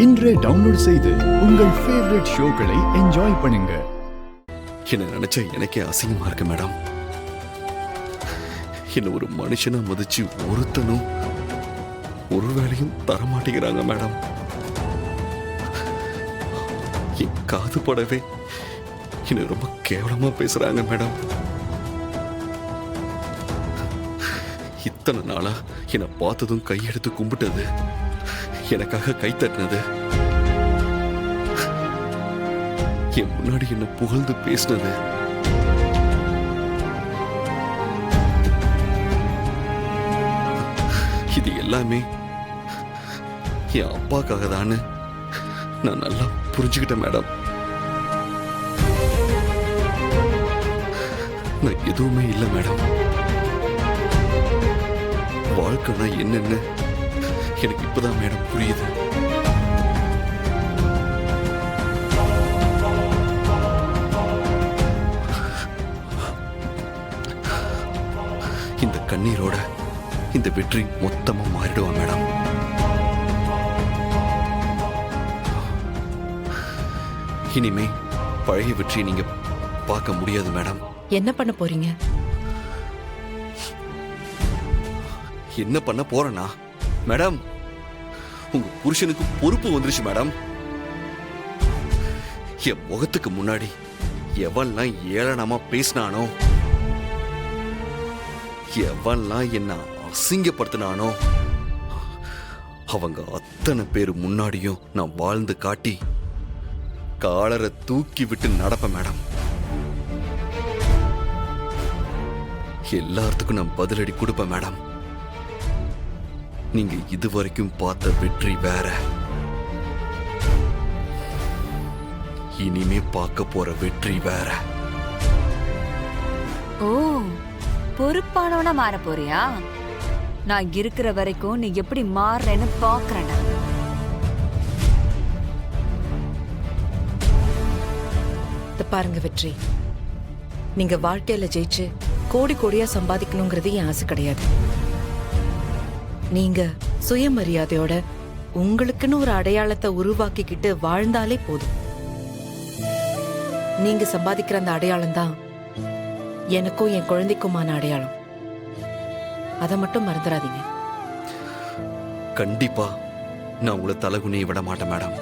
இன்றே டவுன்லோட் செய்து உங்கள் ஃபேவரட் ஷோக்களை என்ஜாய் பண்ணுங்க. என்ன நினைச்சா எனக்கே அசிங்கமா இருக்கு மேடம். என்ன ஒரு மனுஷனா மதிச்சு ஒருத்தனும் ஒரு வேலையும் தரமாட்டேங்கிறாங்க மேடம். என் காது படவே என்ன ரொம்ப கேவலமா பேசுறாங்க மேடம். இத்தனை நாளா என்னை பார்த்ததும் கையெடுத்து கும்பிட்டது, எனக்காக கை தட்டினது, என் முன்னாடி என்ன புகழ்ந்து பேசினது, இது எல்லாமே என் அப்பாக்காக தான்னு நான் நல்லா புரிஞ்சுக்கிட்டேன் மேடம். நான் எதுவுமே இல்லை மேடம். வாழ்க்கைனா என்னன்னு எனக்கு இப்பதான் மேடம் புரியுது. இந்த கண்ணீரோட இந்த வெற்றி மொத்தமா மாறிடுவா மேடம். இனிமே பழைய வெற்றி நீங்க பார்க்க முடியாது மேடம். என்ன பண்ண போறீங்க? என்ன பண்ண போறேனா மேடம், உங்க புருஷனுக்கு பொறுப்பு வந்துருச்சு மேடம். என் முகத்துக்கு முன்னாடி எவன்லாம் ஏளனமா பேசினானோ, எவன்லாம் என்ன அசிங்கப்படுத்தினானோ, அவங்க அத்தனை பேர் முன்னாடியும் நான் வாழ்ந்து காட்டி காலரை தூக்கி விட்டு நடப்பேன் மேடம். எல்லாத்துக்கும் நான் பதிலடி கொடுப்பேன் மேடம். நீங்க இதுவரைக்கும் பார்த்த வெற்றி வேற, இனிமே பார்க்க போற வெற்றி வேற. ஓ, பொறுப்பானவனா மாற போறியா? நான் இருக்கிற வரைக்கும் நீ எப்படி மாறுறேன்னு பாக்குறேன். பாருங்க வெற்றி, நீங்க வாழ்க்கையில ஜெயிச்சு கோடி கோடியா சம்பாதிக்கணுங்கிறது என் ஆசை கிடையாது. நீங்க சுயமரியாதையோட உங்களுக்குன்னு ஒரு அடையாளத்தை உருவாக்கிக்கிட்டு வாழ்ந்தாலே போதும். நீங்க சம்பாதிக்கிற அந்த அடையாளம் தான் எனக்கும் என் குழந்தைக்குமான அடையாளம். அதை மட்டும் மறந்துடாதீங்க. கண்டிப்பா நான் உங்களை தலகுனியை விட மாட்டேன் மேடம்.